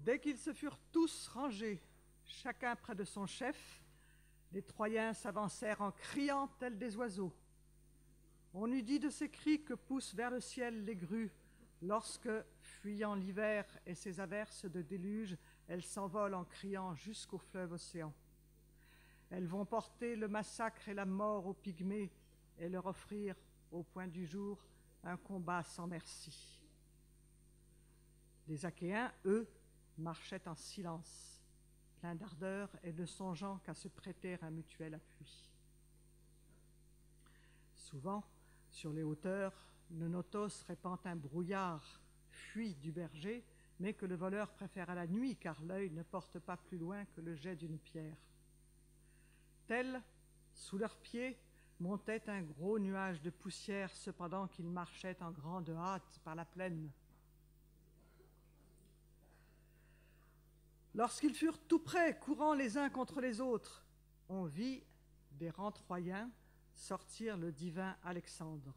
Dès qu'ils se furent tous rangés, chacun près de son chef, les Troyens s'avancèrent en criant tels des oiseaux. On eût dit de ces cris que poussent vers le ciel les grues, lorsque, fuyant l'hiver et ses averses de déluge, elles s'envolent en criant jusqu'au fleuve océan. Elles vont porter le massacre et la mort aux Pygmées et leur offrir, au point du jour, un combat sans merci. Les Achéens, eux, marchaient en silence, pleins d'ardeur et ne songeant qu'à se prêter un mutuel appui. Souvent, sur les hauteurs, le notos répand un brouillard, fuit du berger, mais que le voleur préfère à la nuit, car l'œil ne porte pas plus loin que le jet d'une pierre. Tel, sous leurs pieds, montait un gros nuage de poussière, cependant qu'ils marchaient en grande hâte par la plaine. Lorsqu'ils furent tout près, courant les uns contre les autres, on vit des rangs troyens sortir le divin Alexandre,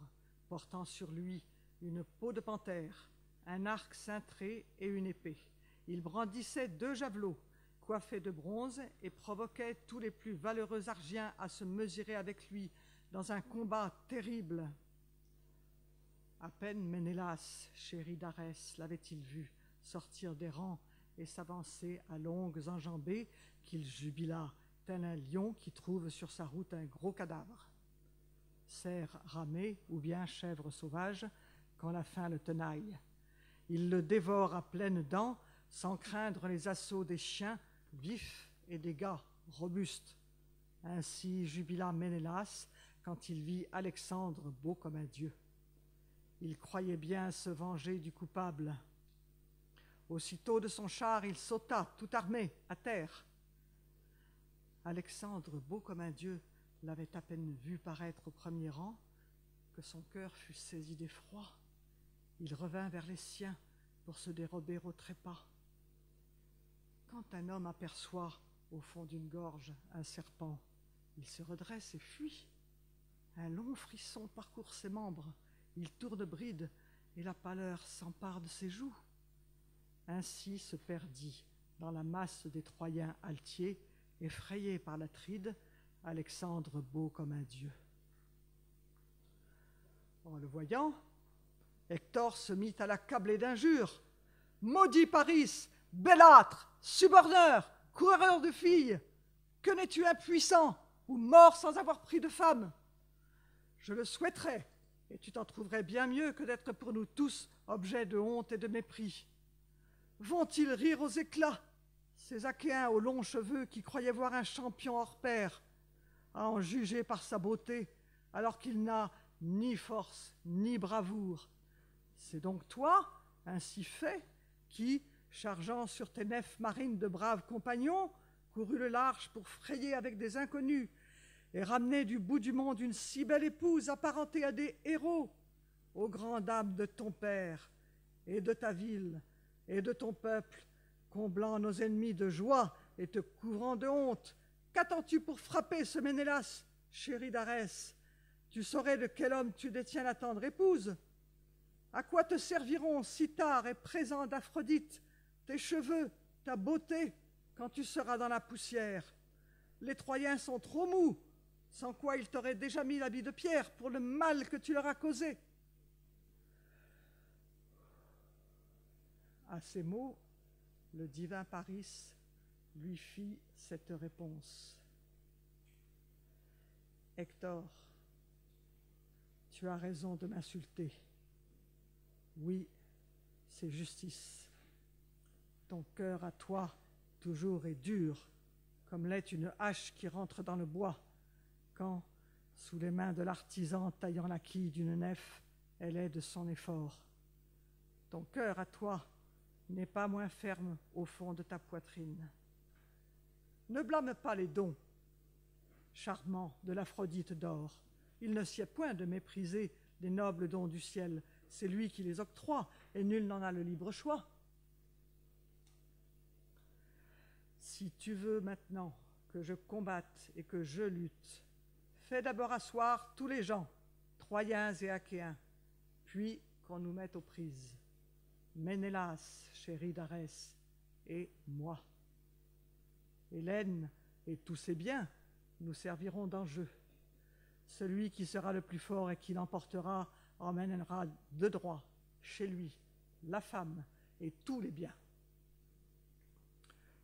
portant sur lui une peau de panthère, un arc cintré et une épée. Il brandissait 2 javelots, coiffés de bronze, et provoquait tous les plus valeureux Argiens à se mesurer avec lui dans un combat terrible. À peine Ménélas, chéri d'Arès, l'avait-il vu sortir des rangs et s'avancer à longues enjambées, qu'il jubila, tel un lion qui trouve sur sa route un gros cadavre. Cerf ramé ou bien chèvre sauvage, quand la faim le tenaille. Il le dévore à pleines dents, sans craindre les assauts des chiens vifs et des gars robustes. Ainsi jubila Ménélas quand il vit Alexandre beau comme un dieu. Il croyait bien se venger du coupable. Aussitôt de son char, il sauta, tout armé, à terre. Alexandre, beau comme un dieu, l'avait à peine vu paraître au premier rang, que son cœur fut saisi d'effroi. Il revint vers les siens pour se dérober au trépas. Quand un homme aperçoit au fond d'une gorge un serpent, il se redresse et fuit. Un long frisson parcourt ses membres, il tourne bride et la pâleur s'empare de ses joues. Ainsi se perdit dans la masse des Troyens altiers, effrayé par l'Atride, Alexandre beau comme un dieu. En le voyant, Hector se mit à l'accabler d'injures. « Maudit Paris, bellâtre, suborneur, coureur de filles, que n'es-tu impuissant ou mort sans avoir pris de femme? Je le souhaiterais, et tu t'en trouverais bien mieux que d'être pour nous tous objet de honte et de mépris. Vont-ils rire aux éclats, ces Achéens aux longs cheveux qui croyaient voir un champion hors pair, à en juger par sa beauté, alors qu'il n'a ni force ni bravoure? C'est donc toi, ainsi fait, qui, chargeant sur tes nefs marines de braves compagnons, courus le large pour frayer avec des inconnus et ramener du bout du monde une si belle épouse apparentée à des héros, aux grandes dames de ton père et de ta ville et de ton peuple, comblant nos ennemis de joie et te couvrant de honte. Qu'attends-tu pour frapper ce Ménélas, chéri d'Arès? Tu saurais de quel homme tu détiens la tendre épouse. À quoi te serviront cithare et présents d'Aphrodite, tes cheveux, ta beauté, quand tu seras dans la poussière? Les Troyens sont trop mous, sans quoi ils t'auraient déjà mis l'habit de pierre pour le mal que tu leur as causé. » À ces mots, le divin Paris lui fit cette réponse. « Hector, tu as raison de m'insulter. Oui, c'est justice. Ton cœur à toi toujours est dur, comme l'est une hache qui rentre dans le bois, quand, sous les mains de l'artisan taillant la quille d'une nef, elle est de son effort. Ton cœur à toi n'est pas moins ferme au fond de ta poitrine. Ne blâme pas les dons charmants de l'Aphrodite d'or. Il ne sied point de mépriser les nobles dons du ciel. C'est lui qui les octroie, et nul n'en a le libre choix. Si tu veux maintenant que je combatte et que je lutte, fais d'abord asseoir tous les gens, Troyens et Achéens, puis qu'on nous mette aux prises. Ménélas, chéri d'Arès, et moi. Hélène et tous ses biens nous serviront d'enjeu. Celui qui sera le plus fort et qui l'emportera emmènera de droit chez lui la femme et tous les biens.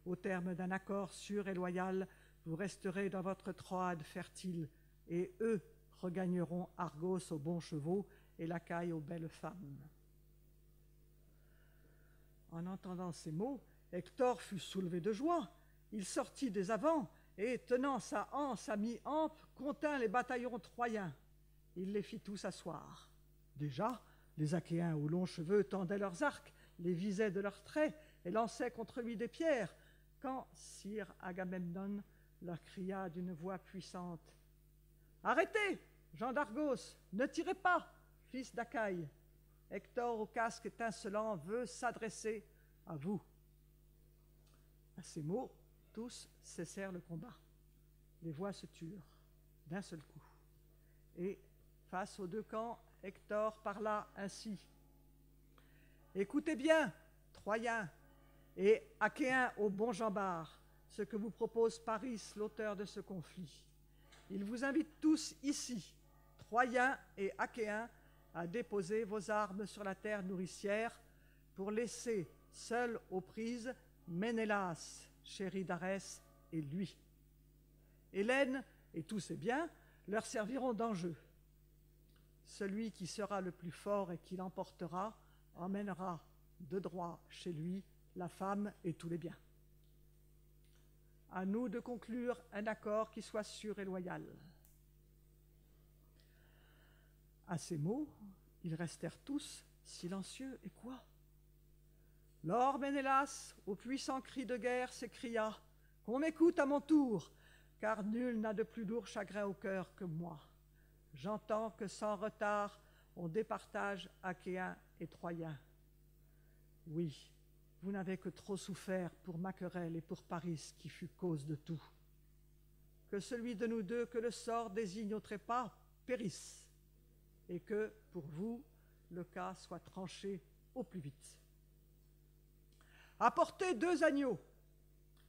Au terme d'un accord sûr et loyal, vous resterez dans votre Troade fertile, et eux regagneront Argos aux bons chevaux et l'Achaïe aux belles femmes. En entendant ces mots, Hector fut soulevé de joie. Il sortit des avants et, tenant sa anse à mi-hampe, contint les bataillons troyens. Il les fit tous asseoir. Déjà, les Achéens aux longs cheveux tendaient leurs arcs, les visaient de leurs traits et lançaient contre lui des pierres, quand sire Agamemnon leur cria d'une voix puissante: « Arrêtez, gens d'Argos, ne tirez pas, fils d'Achaïe. Hector au casque étincelant veut s'adresser à vous. » À ces mots, tous cessèrent le combat. Les voix se turent d'un seul coup. Et, face aux deux camps, Hector parla ainsi: « Écoutez bien, Troyens et Achéens au bon jambard, ce que vous propose Paris, l'auteur de ce conflit. Il vous invite tous ici, Troyens et Achéens, à déposer vos armes sur la terre nourricière pour laisser seuls aux prises Ménélas, chéri d'Arès, et lui. Hélène et tous ses biens leur serviront d'enjeu. Celui qui sera le plus fort et qui l'emportera emmènera de droit chez lui la femme et tous les biens. À nous de conclure un accord qui soit sûr et loyal. » À ces mots, ils restèrent tous silencieux et quoi. Lors Ménélas, au puissant cri de guerre, s'écria: « Qu'on m'écoute à mon tour, car nul n'a de plus lourd chagrin au cœur que moi. J'entends que sans retard, on départage Achéens et Troyens. Oui, vous n'avez que trop souffert pour ma querelle et pour Paris qui fut cause de tout. Que celui de nous deux que le sort désigne au trépas périsse, et que, pour vous, le cas soit tranché au plus vite. Apportez 2 agneaux,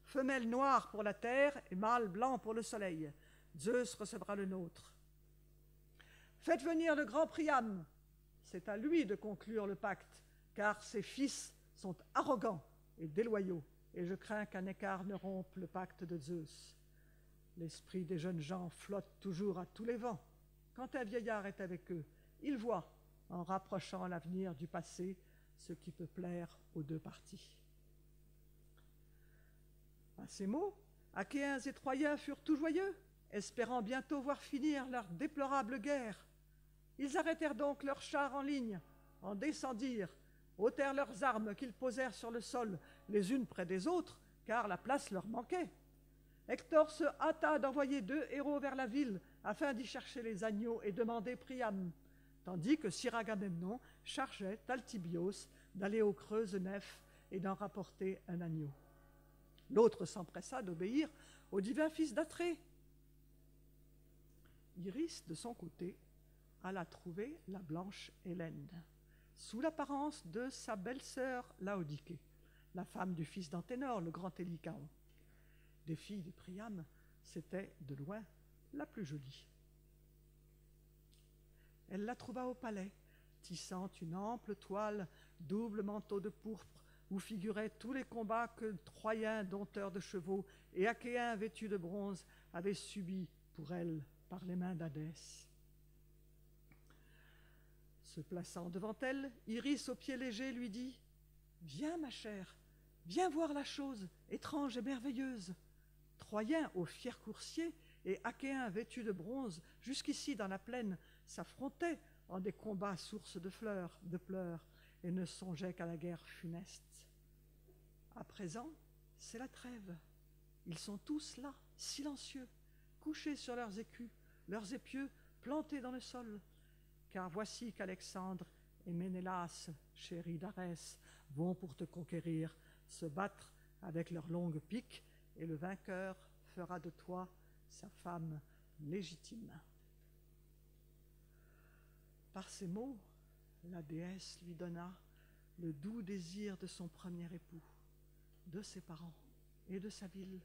femelle noire pour la terre et mâle blanc pour le soleil. Zeus recevra le nôtre. Faites venir le grand Priam, c'est à lui de conclure le pacte, car ses fils sont arrogants et déloyaux, et je crains qu'un écart ne rompe le pacte de Zeus. L'esprit des jeunes gens flotte toujours à tous les vents. Quand un vieillard est avec eux, il voit, en rapprochant l'avenir du passé, ce qui peut plaire aux 2 parties. » À ces mots, Achéens et Troyens furent tout joyeux, espérant bientôt voir finir leur déplorable guerre. Ils arrêtèrent donc leurs chars en ligne, en descendirent, ôtèrent leurs armes qu'ils posèrent sur le sol, les unes près des autres, car la place leur manquait. Hector se hâta d'envoyer 2 héros vers la ville, afin d'y chercher les agneaux et demander Priam, tandis que sire Agamemnon chargeait Talthybios d'aller aux creuses nefs et d'en rapporter un agneau. L'autre s'empressa d'obéir au divin fils d'Atrée. Iris, de son côté, alla trouver la blanche Hélène, sous l'apparence de sa belle-sœur Laodichée, la femme du fils d'Anténor, le grand Hélicaon. Des filles de Priam, c'était de loin la plus jolie. Elle la trouva au palais, tissant une ample toile, double manteau de pourpre, où figuraient tous les combats que Troyens dompteurs de chevaux et Achéens vêtus de bronze avaient subis pour elle par les mains d'Hadès. Se plaçant devant elle, Iris, aux pieds légers, lui dit: « Viens, ma chère, viens voir la chose étrange et merveilleuse. Troyens aux fiers coursiers et Achéens vêtus de bronze, jusqu'ici dans la plaine, s'affrontaient en des combats sources de pleurs, et ne songeaient qu'à la guerre funeste. À présent, c'est la trêve. Ils sont tous là, silencieux, couchés sur leurs écus, leurs épieux plantés dans le sol. Car voici qu'Alexandre et Ménélas, chéri d'Arès, vont pour te conquérir, se battre avec leurs longues piques, et le vainqueur fera de toi sa femme légitime. » Par ces mots, la déesse lui donna le doux désir de son premier époux. de ses parents et de sa ville.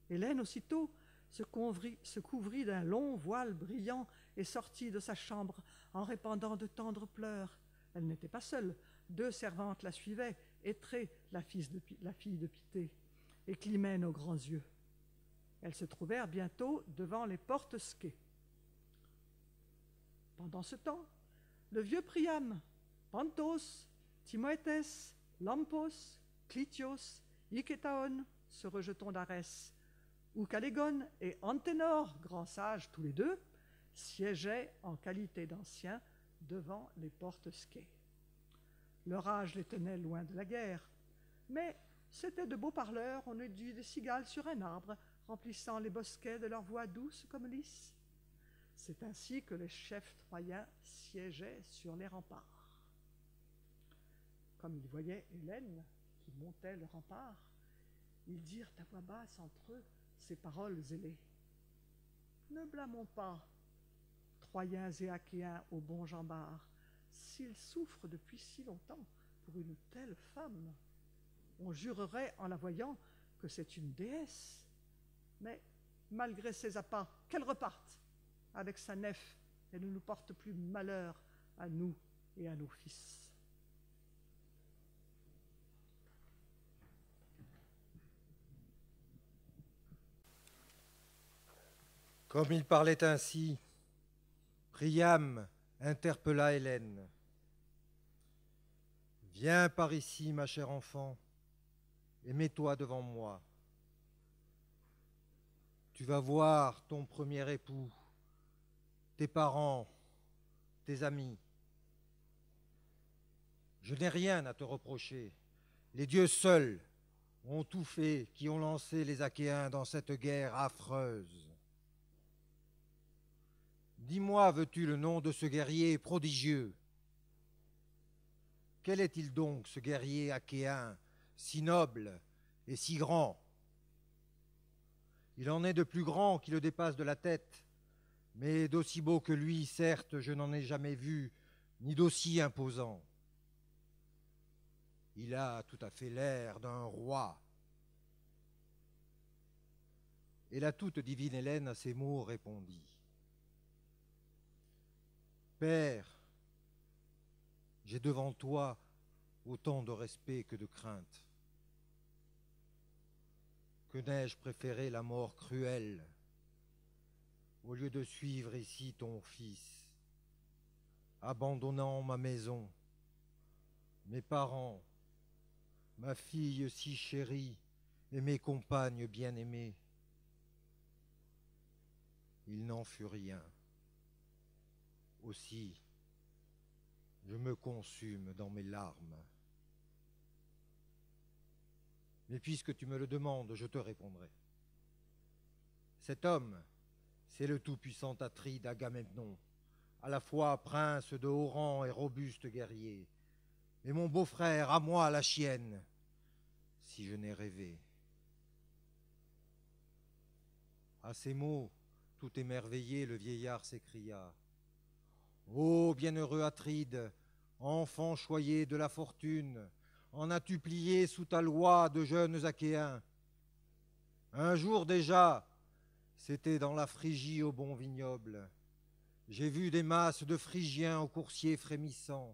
Hélène, aussitôt, se couvrit d'un long voile brillant et sortit de sa chambre en répandant de tendres pleurs. Elle n'était pas seule. 2 servantes la suivaient, Étrée, la fille de Pitthée, et Clymène aux grands yeux. Elles se trouvèrent bientôt devant les portes Skées. Pendant ce temps, le vieux Priam, Panthos, Timoéthès, Lampos, Clytios, Icétaon, se rejeton d'Arès, où Calégone et Anténor, grands sages tous les 2, siégeaient en qualité d'anciens devant les portes Skées. Leur âge les tenait loin de la guerre, mais c'étaient de beaux parleurs, on eût dit des cigales sur un arbre, remplissant les bosquets de leur voix douce comme lys. C'est ainsi que les chefs troyens siégeaient sur les remparts. Comme ils voyaient Hélène qui montait le rempart, ils dirent à voix basse entre eux ces paroles ailées. « Ne blâmons pas, Troyens et Achéens au bon Jambard, s'ils souffrent depuis si longtemps pour une telle femme. On jurerait en la voyant que c'est une déesse. Mais malgré ses appas, qu'elle reparte avec sa nef et ne nous porte plus malheur à nous et à nos fils. » Comme il parlait ainsi, Priam interpella Hélène. « Viens par ici, ma chère enfant, et mets-toi devant moi. Tu vas voir ton premier époux, tes parents, tes amis. Je n'ai rien à te reprocher. Les dieux seuls ont tout fait qui ont lancé les Achéens dans cette guerre affreuse. Dis-moi, veux-tu le nom de ce guerrier prodigieux? Quel est-il donc, ce guerrier achéen, si noble et si grand? Il en est de plus grand qui le dépasse de la tête, mais d'aussi beau que lui, certes, je n'en ai jamais vu, ni d'aussi imposant. Il a tout à fait l'air d'un roi. » Et la toute divine Hélène à ces mots répondit. Père, j'ai devant toi autant de respect que de crainte. Que n'ai-je préféré la mort cruelle au lieu de suivre ici ton fils, abandonnant ma maison, mes parents, ma fille si chérie et mes compagnes bien-aimées. Il n'en fut rien. Aussi, je me consume dans mes larmes. Mais puisque tu me le demandes, je te répondrai. Cet homme, c'est le tout-puissant Atride Agamemnon, à la fois prince de haut rang et robuste guerrier, et mon beau-frère, à moi la chienne, si je n'ai rêvé. À ces mots, tout émerveillé, le vieillard s'écria. Ô bienheureux Atride, enfant choyé de la fortune, en as-tu plié sous ta loi de jeunes Achéens? Un jour déjà, c'était dans la Phrygie au bon vignoble. J'ai vu des masses de Phrygiens aux coursiers frémissants.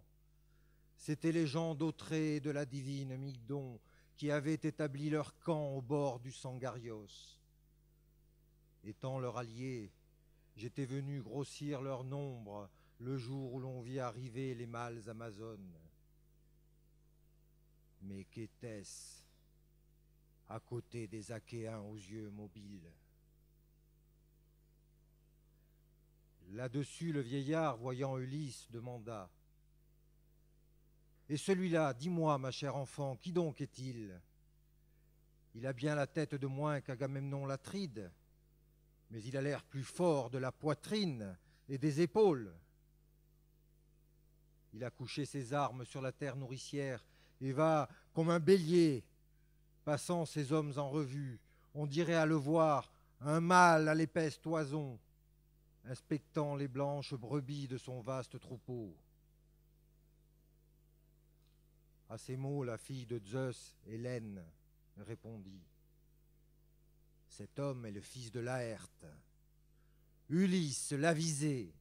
C'étaient les gens d'Autrée de la divine Mygdon qui avaient établi leur camp au bord du Sangarios. Étant leur allié, j'étais venu grossir leur nombre le jour où l'on vit arriver les mâles Amazones. Mais qu'était-ce à côté des Achéens aux yeux mobiles? Là-dessus, le vieillard, voyant Ulysse, demanda. Et celui-là, dis-moi, ma chère enfant, qui donc est-il? Il a bien la tête de moins qu'Agamemnon l'Atride, mais il a l'air plus fort de la poitrine et des épaules. Il a couché ses armes sur la terre nourricière et va, comme un bélier, passant ses hommes en revue. On dirait à le voir un mâle à l'épaisse toison, inspectant les blanches brebis de son vaste troupeau. À ces mots, la fille de Zeus, Hélène, répondit. Cet homme est le fils de Laërte, Ulysse l'Avisé.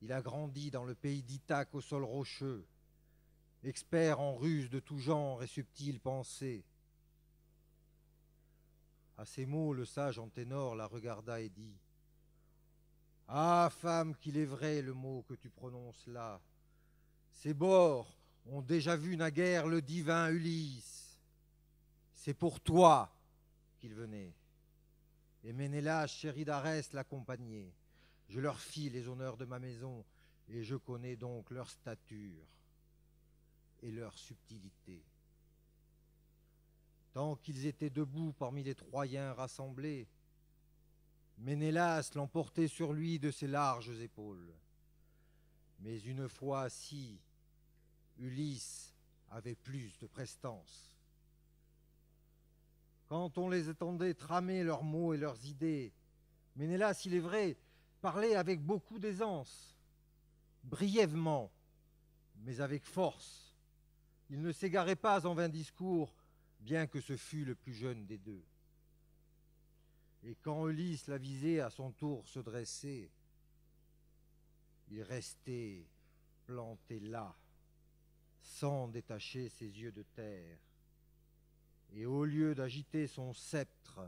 Il a grandi dans le pays d'Ithaque au sol rocheux, expert en ruses de tout genre et subtiles pensées. À ces mots, le sage Anténor la regarda et dit : « Ah, femme, qu'il est vrai le mot que tu prononces là. Ces bords ont déjà vu naguère le divin Ulysse. C'est pour toi qu'il venait. Et Ménélas, chéri d'Arès, l'accompagnait. Je leur fis les honneurs de ma maison, et je connais donc leur stature et leur subtilité. Tant qu'ils étaient debout parmi les Troyens rassemblés, Ménélas l'emportait sur lui de ses larges épaules. Mais une fois assis, Ulysse avait plus de prestance. Quand on les entendait tramer leurs mots et leurs idées, Ménélas, il est vrai, parlait avec beaucoup d'aisance, brièvement, mais avec force. Il ne s'égarait pas en vains discours, bien que ce fût le plus jeune des deux. Et quand Ulysse l'Avisé à son tour se dressait, il restait planté là, sans détacher ses yeux de terre. Et au lieu d'agiter son sceptre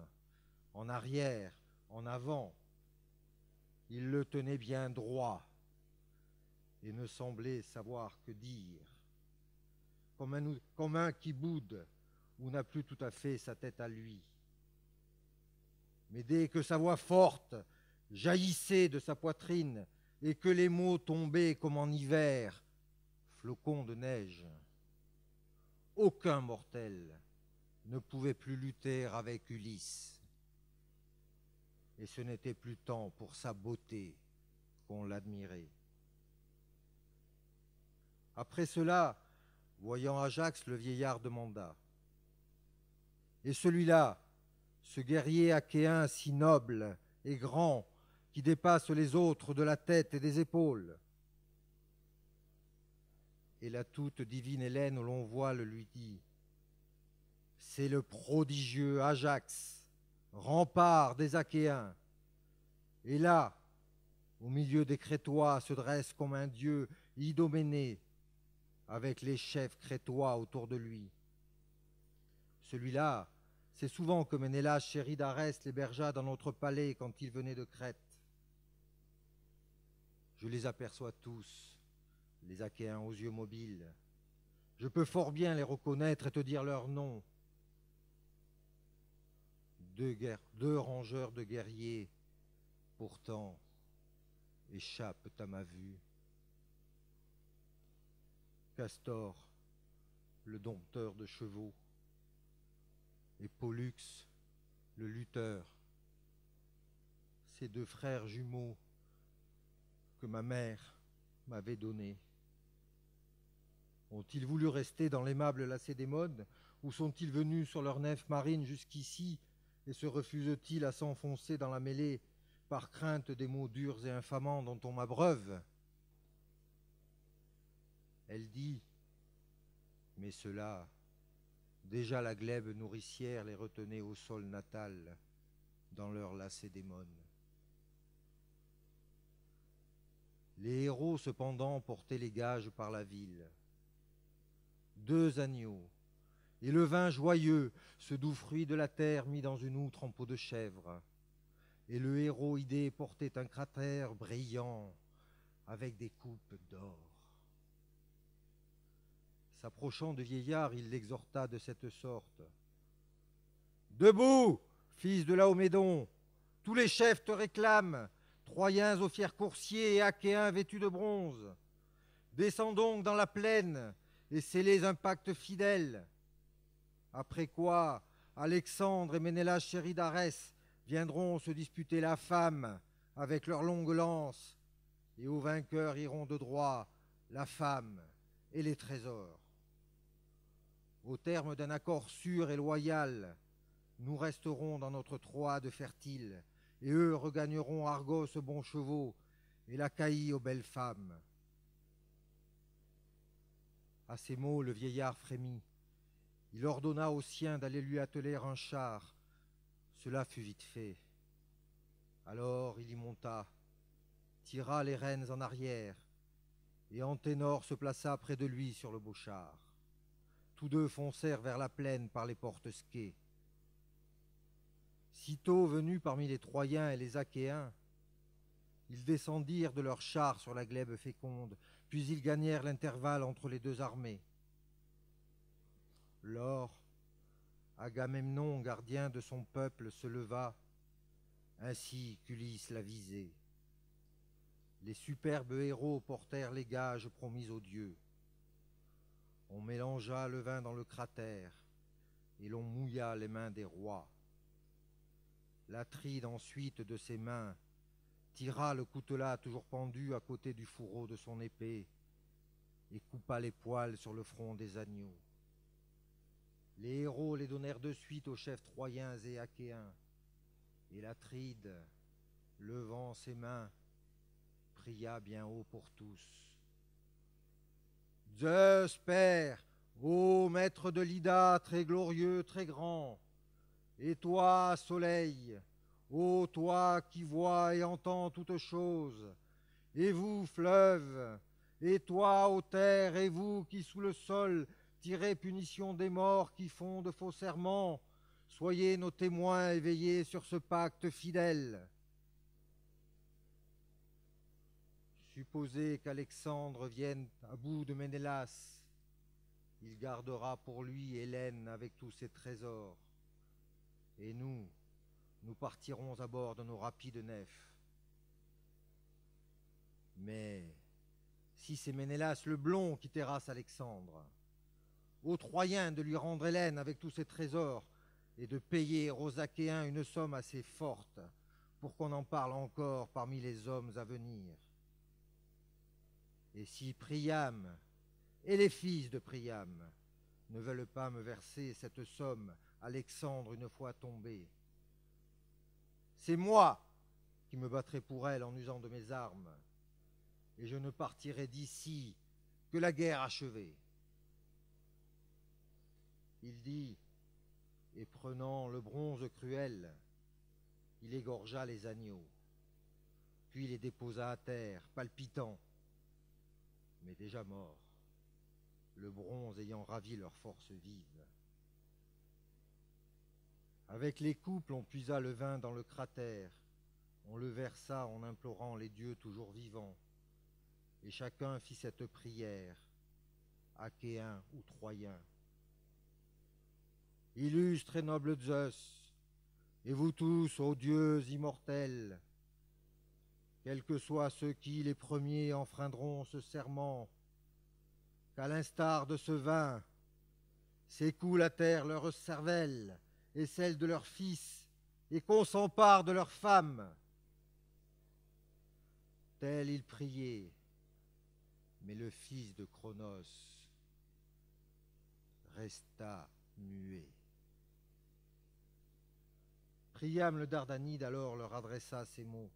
en arrière, en avant, il le tenait bien droit et ne semblait savoir que dire, comme un qui boude ou n'a plus tout à fait sa tête à lui. Mais dès que sa voix forte jaillissait de sa poitrine et que les mots tombaient comme en hiver, flocons de neige, aucun mortel ne pouvait plus lutter avec Ulysse. Et ce n'était plus tant pour sa beauté qu'on l'admirait. Après cela, voyant Ajax, le vieillard demanda : « Et celui-là, ce guerrier achéen si noble et grand, qui dépasse les autres de la tête et des épaules ?» Et la toute divine Hélène au long voile lui dit : « C'est le prodigieux Ajax, rempart des Achéens. Et là, au milieu des Crétois, se dresse comme un dieu Idoménée, avec les chefs crétois autour de lui. Celui-là, c'est souvent que Ménélas, chéri d'Arès, l'hébergea dans notre palais quand il venait de Crète. Je les aperçois tous, les Achéens aux yeux mobiles. Je peux fort bien les reconnaître et te dire leurs noms. Deux rangeurs de guerriers, pourtant, échappent à ma vue. Castor, le dompteur de chevaux, et Pollux, le lutteur, ces deux frères jumeaux que ma mère m'avait donnés. Ont-ils voulu rester dans l'aimable Lacédémone, ou sont-ils venus sur leur nef marine jusqu'ici et se refusent-ils à s'enfoncer dans la mêlée par crainte des mots durs et infamants dont on m'abreuve ? Elle dit, mais cela, déjà la glèbe nourricière les retenait au sol natal, dans leur Lacédémone. Les héros cependant portaient les gages par la ville. 2 agneaux, et le vin joyeux, ce doux fruit de la terre mis dans une outre en peau de chèvre. Et le héros Idée portait un cratère brillant, avec des coupes d'or. S'approchant de vieillard, il l'exhorta de cette sorte. « Debout, fils de Laomédon, tous les chefs te réclament, Troyens aux fiers coursiers et Achéens vêtus de bronze. Descends donc dans la plaine et scellez un pacte fidèle. Après quoi, Alexandre et Ménélas, chéri d'Arès, viendront se disputer la femme avec leurs longues lances, et aux vainqueurs iront de droit la femme et les trésors. Au terme d'un accord sûr et loyal, nous resterons dans notre Troade fertile, et eux regagneront Argos aux bons chevaux et l'Achaïe aux belles femmes. » À ces mots, le vieillard frémit, Il ordonna aux siens d'aller lui atteler un char. Cela fut vite fait. Alors il y monta, tira les rênes en arrière, et Anténor se plaça près de lui sur le beau char. Tous deux foncèrent vers la plaine par les portes Skées. Sitôt venus parmi les Troyens et les Achéens, ils descendirent de leurs chars sur la glèbe féconde, puis ils gagnèrent l'intervalle entre les deux armées. Lors, Agamemnon, gardien de son peuple, se leva, ainsi qu'Ulysse la visée. Les superbes héros portèrent les gages promis aux dieux. On mélangea le vin dans le cratère, et l'on mouilla les mains des rois. L'Atride ensuite de ses mains tira le coutelas toujours pendu à côté du fourreau de son épée, et coupa les poils sur le front des agneaux. Les héros les donnèrent de suite aux chefs troyens et achéens, et l'Atride, levant ses mains, pria bien haut pour tous. Zeus, Père, ô maître de l'Ida, très glorieux, très grand, et toi, Soleil, ô toi qui vois et entends toutes choses, et vous, fleuve, et toi, ô terre, et vous qui sous le sol tirez punition des morts qui font de faux serments, soyez nos témoins et veillez sur ce pacte fidèle. Supposez qu'Alexandre vienne à bout de Ménélas, il gardera pour lui Hélène avec tous ses trésors, et nous partirons à bord de nos rapides nefs. Mais si c'est Ménélas le blond qui terrasse Alexandre, aux Troyens de lui rendre Hélène avec tous ses trésors et de payer aux Achéens une somme assez forte pour qu'on en parle encore parmi les hommes à venir. Et si Priam et les fils de Priam ne veulent pas me verser cette somme, Alexandre une fois tombé, c'est moi qui me battrai pour elle en usant de mes armes, et je ne partirai d'ici que la guerre achevée. Il dit, et prenant le bronze cruel, il égorgea les agneaux, puis les déposa à terre, palpitants, mais déjà morts, le bronze ayant ravi leur force vive. Avec les couples, on puisa le vin dans le cratère, on le versa en implorant les dieux toujours vivants, et chacun fit cette prière, Achéen ou Troyen. Illustre et noble Zeus, et vous tous, ô dieux immortels, quels que soient ceux qui, les premiers, enfreindront ce serment, qu'à l'instar de ce vin, s'écoule à terre leur cervelle et celle de leurs fils, et qu'on s'empare de leurs femmes. Tel il priait, mais le fils de Cronos resta muet. Priam le Dardanide alors leur adressa ces mots.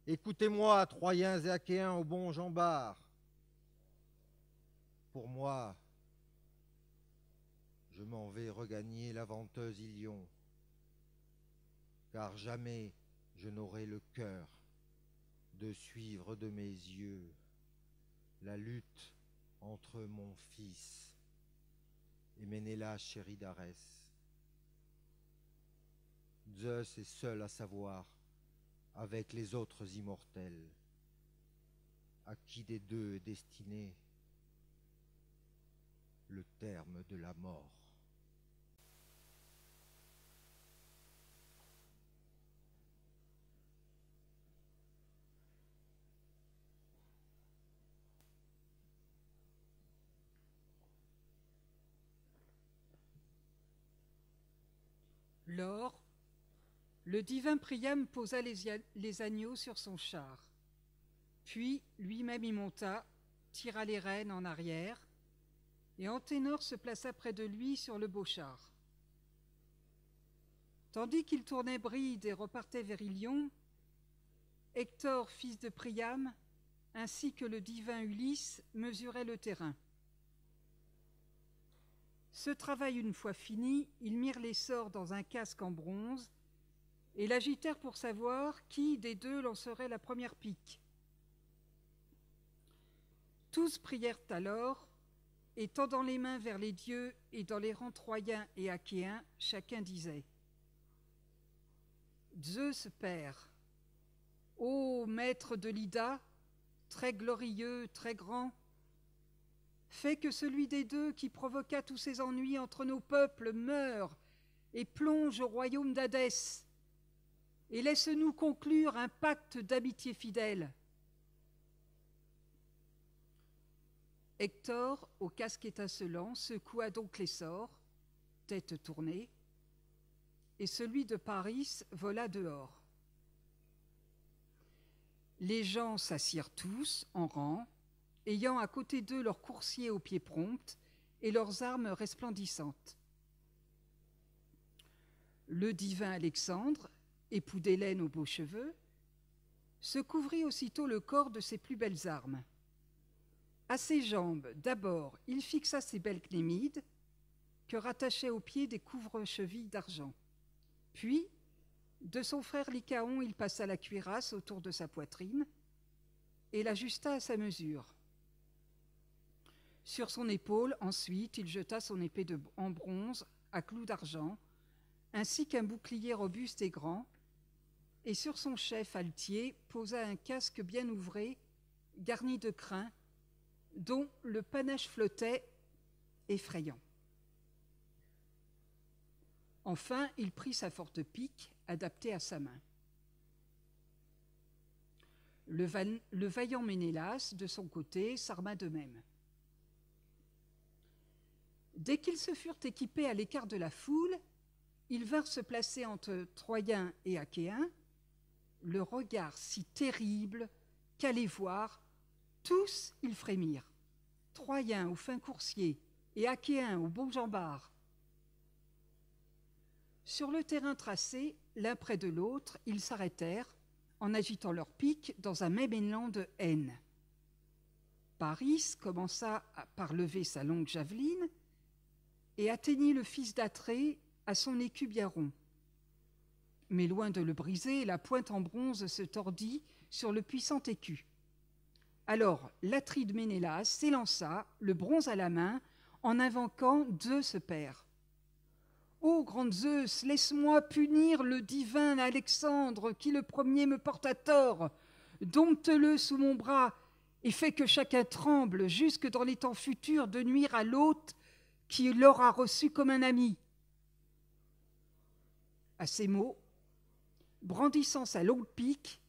Écoutez-moi, Troyens et Achéens, au bon Jean-Bart. Pour moi, je m'en vais regagner la venteuse Ilion, car jamais je n'aurai le cœur de suivre de mes yeux la lutte entre mon fils et Ménélas chéri d'Arès. Zeus est seul à savoir, avec les autres immortels, à qui des deux est destiné le terme de la mort. Lors, le divin Priam posa les agneaux sur son char. Puis lui-même y monta, tira les rênes en arrière, et Anténor se plaça près de lui sur le beau char. Tandis qu'il tournait bride et repartait vers Ilion, Hector, fils de Priam, ainsi que le divin Ulysse mesuraient le terrain. Ce travail une fois fini, ils mirent les sorts dans un casque en bronze et l'agitèrent pour savoir qui des deux lancerait la première pique. Tous prièrent alors, et tendant les mains vers les dieux et dans les rangs troyens et achéens, chacun disait « Zeus Père, ô maître de l'Ida, très glorieux, très grand, fais que celui des deux qui provoqua tous ces ennuis entre nos peuples meure et plonge au royaume d'Hadès, et laisse-nous conclure un pacte d'amitié fidèle. » Hector, au casque étincelant, secoua donc les sorts, tête tournée, et celui de Paris vola dehors. Les gens s'assirent tous en rang, ayant à côté d'eux leurs coursiers aux pieds prompts et leurs armes resplendissantes. Le divin Alexandre, époux d'Hélène aux beaux cheveux, se couvrit aussitôt le corps de ses plus belles armes. À ses jambes, d'abord, il fixa ses belles cnémides, que rattachaient aux pieds des couvre-chevilles d'argent. Puis, de son frère Lycaon, il passa la cuirasse autour de sa poitrine et l'ajusta à sa mesure. Sur son épaule, ensuite, il jeta son épée en bronze à clous d'argent, ainsi qu'un bouclier robuste et grand, et sur son chef altier posa un casque bien ouvré, garni de crins, dont le panache flottait, effrayant. Enfin, il prit sa forte pique, adaptée à sa main. Le vaillant Ménélas, de son côté, s'arma de même. Dès qu'ils se furent équipés à l'écart de la foule, ils vinrent se placer entre Troyens et Achéens, le regard si terrible qu'à les voir, tous ils frémirent, Troyens aux fins coursiers et Achéens aux bons jambards. Sur le terrain tracé, l'un près de l'autre, ils s'arrêtèrent, en agitant leurs piques dans un même élan de haine. Paris commença par lever sa longue javeline et atteignit le fils d'Atrée à son écu bien rond. Mais loin de le briser, la pointe en bronze se tordit sur le puissant écu. Alors l'Atride Ménélas s'élança, le bronze à la main, en invoquant Zeus Père. « Ô grand Zeus, laisse-moi punir le divin Alexandre qui le premier me porte à tort. Dompte-le sous mon bras et fais que chacun tremble jusque dans les temps futurs de nuire à l'hôte qui l'aura reçu comme un ami. » À ces mots, brandissant sa longue pique,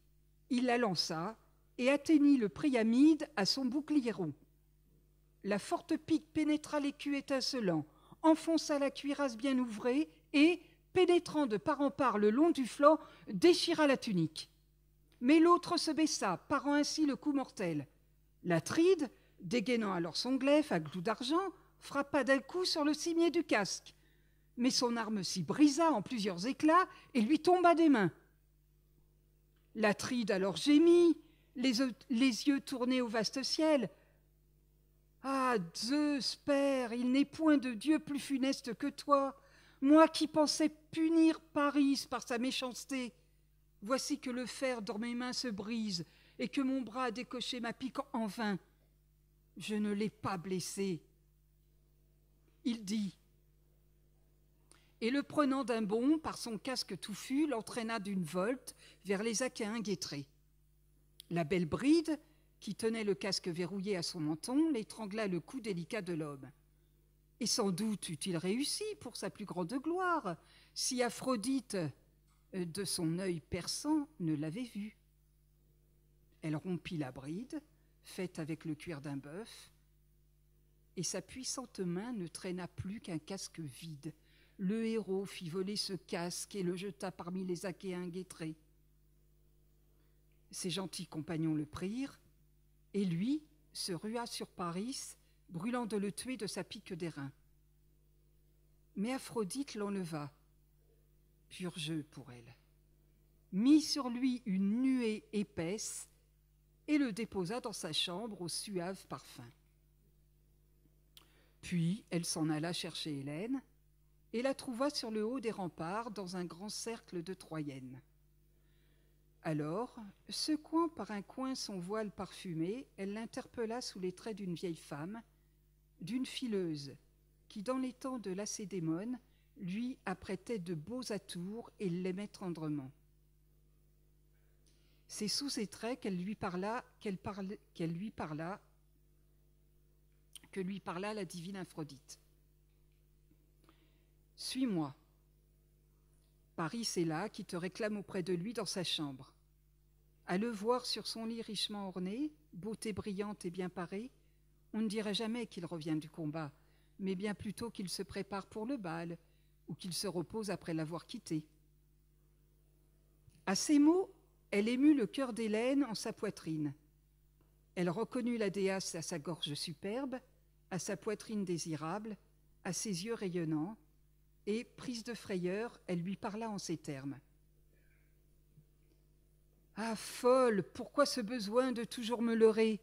il la lança et atteignit le Priamide à son bouclier rond. La forte pique pénétra l'écu étincelant, enfonça la cuirasse bien ouvrée et, pénétrant de part en part le long du flanc, déchira la tunique. Mais l'autre se baissa, parant ainsi le coup mortel. L'Atride, dégainant alors son glaive à clous d'argent, frappa d'un coup sur le cimier du casque. Mais son arme s'y brisa en plusieurs éclats et lui tomba des mains. L'Atride alors gémit, les yeux tournés au vaste ciel. « Ah, Zeus, Père, il n'est point de Dieu plus funeste que toi, moi qui pensais punir Paris par sa méchanceté. Voici que le fer dans mes mains se brise et que mon bras a décoché ma pique en vain. Je ne l'ai pas blessé. » Il dit, et le prenant d'un bond par son casque touffu, l'entraîna d'une volte vers les Achéens guettrés. La belle bride, qui tenait le casque verrouillé à son menton, l'étrangla le cou délicat de l'homme. Et sans doute eût-il réussi pour sa plus grande gloire, si Aphrodite, de son œil perçant, ne l'avait vu. Elle rompit la bride, faite avec le cuir d'un bœuf, et sa puissante main ne traîna plus qu'un casque vide. Le héros fit voler ce casque et le jeta parmi les Achéens guettrés. Ses gentils compagnons le prirent, et lui se rua sur Paris, brûlant de le tuer de sa pique d'airain. Mais Aphrodite l'enleva, pur jeu pour elle, mit sur lui une nuée épaisse et le déposa dans sa chambre au suave parfum. Puis elle s'en alla chercher Hélène et la trouva sur le haut des remparts dans un grand cercle de Troyennes. Alors, secouant par un coin son voile parfumé, elle l'interpella sous les traits d'une vieille femme, d'une fileuse, qui dans les temps de Lacédémone lui apprêtait de beaux atours et l'aimait tendrement. C'est sous ces traits que lui parla la divine Aphrodite. « Suis-moi. Paris est là qui te réclame auprès de lui dans sa chambre. À le voir sur son lit richement orné, beauté brillante et bien parée, on ne dirait jamais qu'il revient du combat, mais bien plutôt qu'il se prépare pour le bal ou qu'il se repose après l'avoir quitté. » À ces mots, elle émut le cœur d'Hélène en sa poitrine. Elle reconnut la déesse à sa gorge superbe, à sa poitrine désirable, à ses yeux rayonnants, et, prise de frayeur, elle lui parla en ces termes. « Ah, folle, pourquoi ce besoin de toujours me leurrer?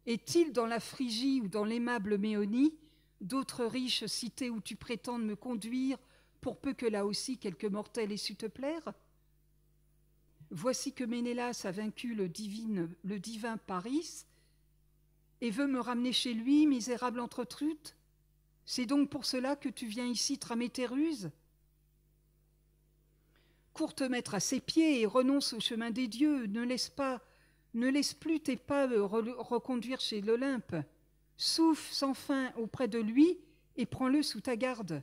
Est-il dans la Phrygie ou dans l'aimable Méonie d'autres riches cités où tu prétends me conduire, pour peu que là aussi quelque mortel ait su te plaire? Voici que Ménélas a vaincu le divin Paris et veut me ramener chez lui, misérable entretrute. C'est donc pour cela que tu viens ici tramer tes ruses? Cours te mettre à ses pieds et renonce au chemin des dieux. Ne laisse plus tes pas reconduire chez l'Olympe. Souffle sans fin auprès de lui et prends-le sous ta garde,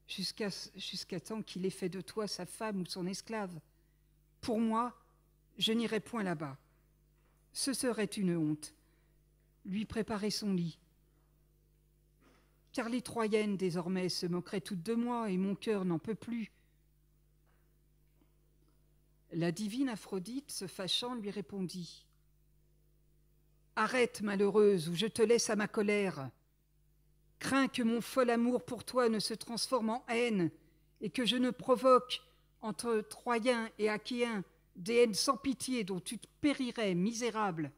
jusqu'à temps qu'il ait fait de toi sa femme ou son esclave. Pour moi, je n'irai point là-bas. Ce serait une honte. Lui préparer son lit. Car les Troyennes, désormais, se moqueraient toutes de moi, et mon cœur n'en peut plus. » La divine Aphrodite, se fâchant, lui répondit. « Arrête, malheureuse, ou je te laisse à ma colère. Crains que mon fol amour pour toi ne se transforme en haine, et que je ne provoque, entre Troyens et Achéens, des haines sans pitié dont tu te périrais, misérable. »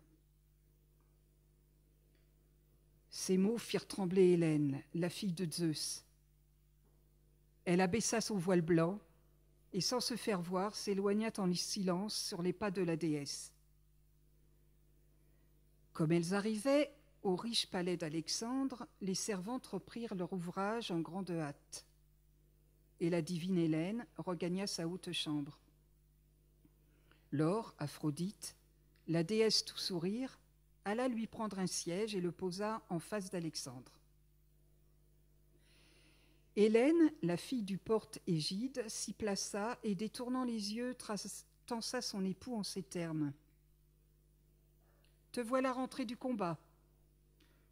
Ces mots firent trembler Hélène, la fille de Zeus. Elle abaissa son voile blanc et, sans se faire voir, s'éloigna en silence sur les pas de la déesse. Comme elles arrivaient au riche palais d'Alexandre, les servantes reprirent leur ouvrage en grande hâte, et la divine Hélène regagna sa haute chambre. Lors, Aphrodite, la déesse tout sourire, alla lui prendre un siège et le posa en face d'Alexandre. Hélène, la fille du porte Égide, s'y plaça et, détournant les yeux, tensa son époux en ces termes. « Te voilà rentré du combat.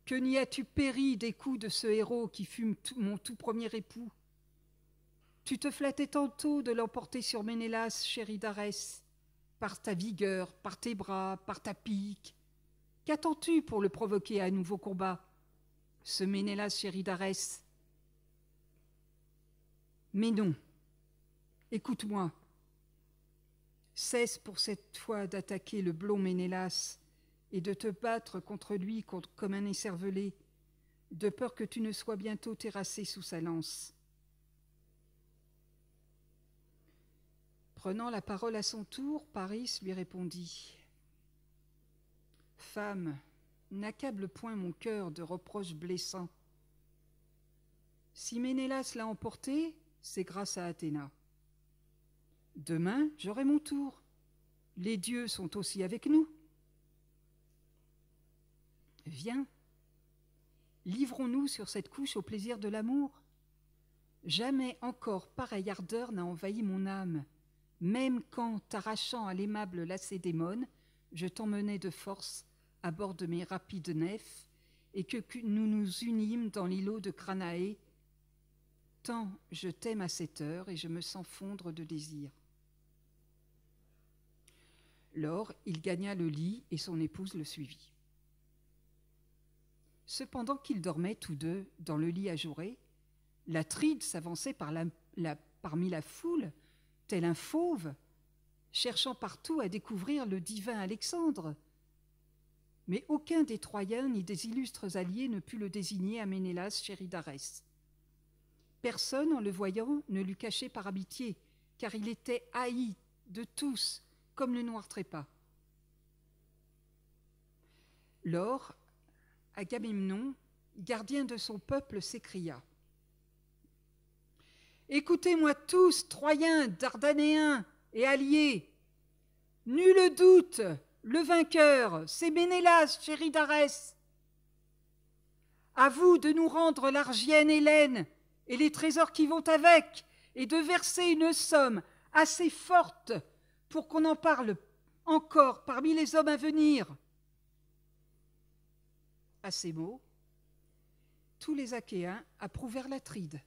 Que n'y as-tu péri des coups de ce héros qui fut mon tout premier époux? Tu te flattais tantôt de l'emporter sur Ménélas, chéri d'Arès, par ta vigueur, par tes bras, par ta pique. Qu'attends-tu pour le provoquer à un nouveau combat, ce Ménélas, chéri d'Arès? Mais non, écoute-moi. Cesse pour cette fois d'attaquer le blond Ménélas et de te battre contre lui comme un écervelé, de peur que tu ne sois bientôt terrassé sous sa lance. » Prenant la parole à son tour, Paris lui répondit. « Femme, n'accable point mon cœur de reproches blessants. Si Ménélas l'a emporté, c'est grâce à Athéna. Demain, j'aurai mon tour. Les dieux sont aussi avec nous. Viens, livrons-nous sur cette couche au plaisir de l'amour. Jamais encore pareille ardeur n'a envahi mon âme, même quand, t'arrachant à l'aimable Lacédémone, je t'emmenai de force à bord de mes rapides nefs et que nous nous unîmes dans l'îlot de Cranaé. Tant je t'aime à cette heure et je me sens fondre de désir. » Lors, il gagna le lit et son épouse le suivit. Cependant qu'ils dormaient tous deux dans le lit ajouré, l'Atride s'avançait parmi la foule, tel un fauve, cherchant partout à découvrir le divin Alexandre. Mais aucun des Troyens ni des illustres alliés ne put le désigner à Ménélas chéri d'Arès. Personne, en le voyant, ne l'eût caché par amitié, car il était haï de tous, comme le noir trépas. Lors, Agamemnon, gardien de son peuple, s'écria : « Écoutez-moi tous, Troyens, Dardanéens et alliés. Nul doute, le vainqueur, c'est Ménélas, chéri d'Arès. À vous de nous rendre l'Argienne Hélène et les trésors qui vont avec, et de verser une somme assez forte pour qu'on en parle encore parmi les hommes à venir. » À ces mots, tous les Achéens approuvèrent l'Atride.